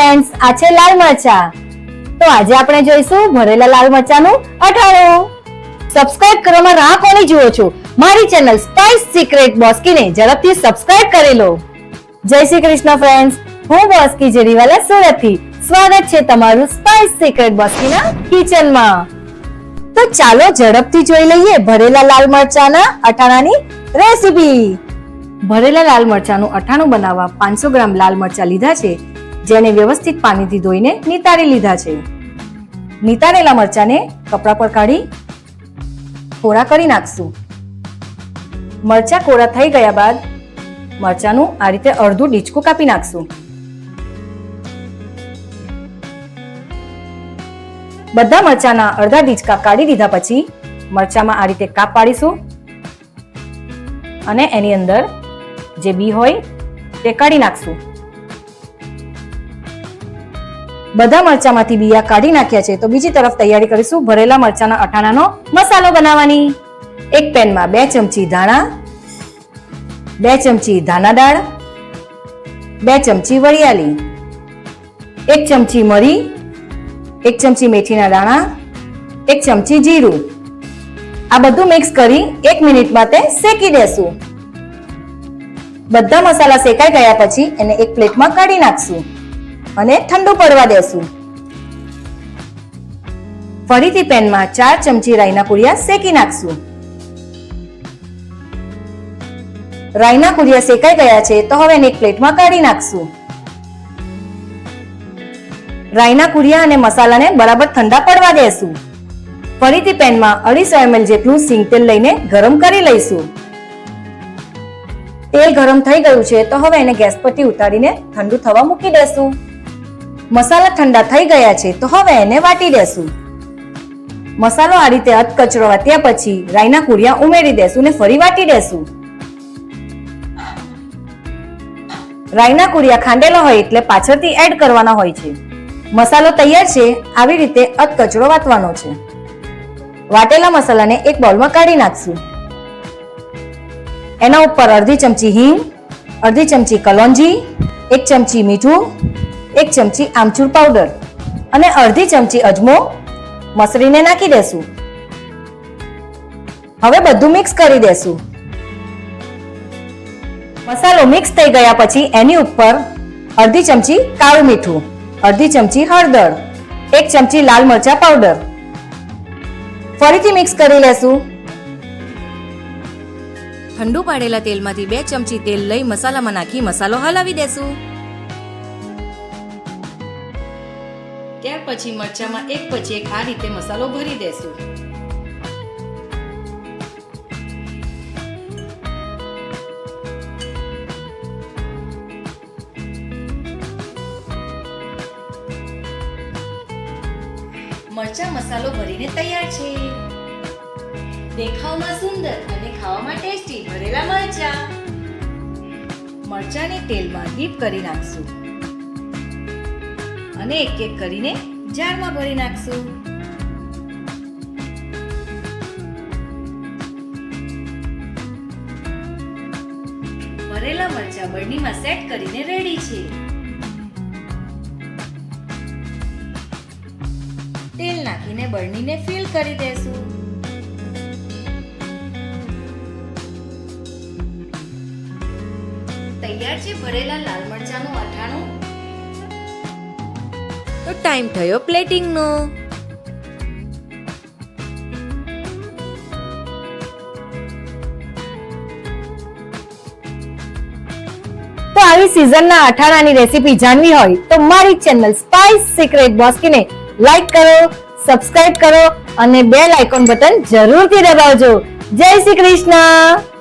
Friends, આ છે લાલ મરચા. તો આજે આપણે જોઈશું ભરેલા લાલ મરચાનું અઠાણું. સબસ્ક્રાઇબ કરવામાં રાહ કોની જુઓ છો? મારી ચેનલ સ્પાઇસ સિક્રેટ બોસ્કીને ઝડપથી સબસ્ક્રાઇબ કરી લો. જય શ્રી કૃષ્ણ ફ્રેન્ડ્સ, હું બોસ્કી જેરીવાલા સુરતથી. સ્વાગત છે તમારું સ્પાઇસ સિક્રેટ બોસ્કીના કિચનમાં. તો ચાલો ઝડપથી જોઈ લઈએ ભરેલા લાલ મરચાના અઠાણાની રેસીપી. ભરેલા લાલ મરચાનું અઠાણું બનાવવા 500 ગ્રામ લાલ મરચા લીધા છે, જેને વ્યવસ્થિત પાણીથી ધોઈને નીતારી લીધા છે. નીતારેલા મરચાને કપડા પર કાઢી કોરા કરી નાખશું. મરચા કોરા થઈ ગયા બાદ મરચાનું આ રીતે અડધું ડીચકું કાપી નાખશું. બધા મરચાના અડધા ડીચકા કાઢી દીધા પછી મરચામાં આ રીતે કાપ પાડીશું અને એની અંદર જે બી હોય તે કાઢી નાખશું. બધા મરચામાંથી બીયા કાઢી નાખ્યા છે. તો બીજી તરફ તૈયારી કરીશું ભરેલા મરચાના અઠાણાનો મસાલો બનાવવાની. એક પેનમાં 2 ચમચી ધાણા, 2 ચમચી ધાણા દાળ, 2 ચમચી વરિયાળી, 1 ચમચી મરી, 1 ચમચી મેથીના દાણા, 1 ચમચી જીરું. આ બધું મિક્સ કરી 1 મિનિટ માટે શેકી દેશું. બધા મસાલા શેકાઈ ગયા પછી એને એક પ્લેટમાં કાઢી નાખશું અને ઠંડુ પડવા દેશું. ફરીથી પેનમાં 4 ચમચી રાઈના કુરિયા શેકી નાખશું. રાઈના કુરિયા શેકાઈ ગયા છે તો હવે એને એક પ્લેટમાં કાઢી નાખશું. રાઈના કુરિયા અને મસાલાને બરાબર ઠંડા પડવા દેશું. ફરીથી પેનમાં 250 ml જેટલું સિંગ તેલ લઈને ગરમ કરી લઈશું. તેલ ગરમ થઈ ગયું છે તો હવે એને ગેસ પરથી ઉતારીને ઠંડુ થવા મૂકી દેશું. મસાલા ઠંડા થઈ ગયા છે તો હવે એને વાટી દેશું. મસાલો આ રીતે અધકચરો વાટ્યા પછી રાઈના કુરિયા ઉમેરી દેશું ને ફરી વાટી દેશું. રાઈના કુરિયા ખાંડેલા હોય એટલે પાછળથી એડ કરવાના હોય છે. મસાલો તૈયાર છે, આવી રીતે અધકચરો વાટવાનો છે. વાટેલા મસાલાને એક બાઉલમાં કાઢી નાખશું. એના ઉપર અડધી ચમચી હિંગ, અડધી ચમચી કલોંજી, 1 ચમચી મીઠું, 1 ચમચી આમચૂર પાવડર અને અડધી ચમચી અજમો મસળીને નાખી દેશું. હવે બધું મિક્સ કરી દેશું. મસાલો મિક્સ થઈ ગયા પછી એની ઉપર અડધી ચમચી કાળું મીઠું, અડધી ચમચી હળદર, 1 ચમચી લાલ મરચા પાવડર ફરીથી મિક્સ કરી લેશું. ઠંડુ પાડેલા તેલમાંથી 2 ચમચી તેલ લઈ મસાલામાં નાખી મસાલો હલાવી દેશું. ત્યાર પછી મરચામાં એક પછી એક આ રીતે મસાલો ભરી દેશું. મરચા મસાલો ભરીને તૈયાર છે. દેખાવમાં સુંદર અને ખાવામાં ટેસ્ટી ભરેલા મરચા. મરચાને તેલમાં ડીપ કરી નાખશું અને એક એક કરીને જારમાં ભરી નાખશું. ભરેલા મરચા બરણીમાં સેટ કરીને રેડી છે. તેલ નાખીને બરણીને ફિલ કરી દેશું. તૈયાર છે ભરેલા લાલ મરચાનું અઠાણું. તો ટાઈમ થયો પ્લેટિંગનો. તો આવી સિઝનના અઠાણાની રેસીપી જાણવી હોય તો મારી ચેનલ સ્પાઇસ સિક્રેટ બોસ્કીને લાઈક કરો, સબસ્ક્રાઇબ કરો અને બેલ આઇકોન બટન જરૂરથી દબાવજો. જય શ્રી કૃષ્ણ.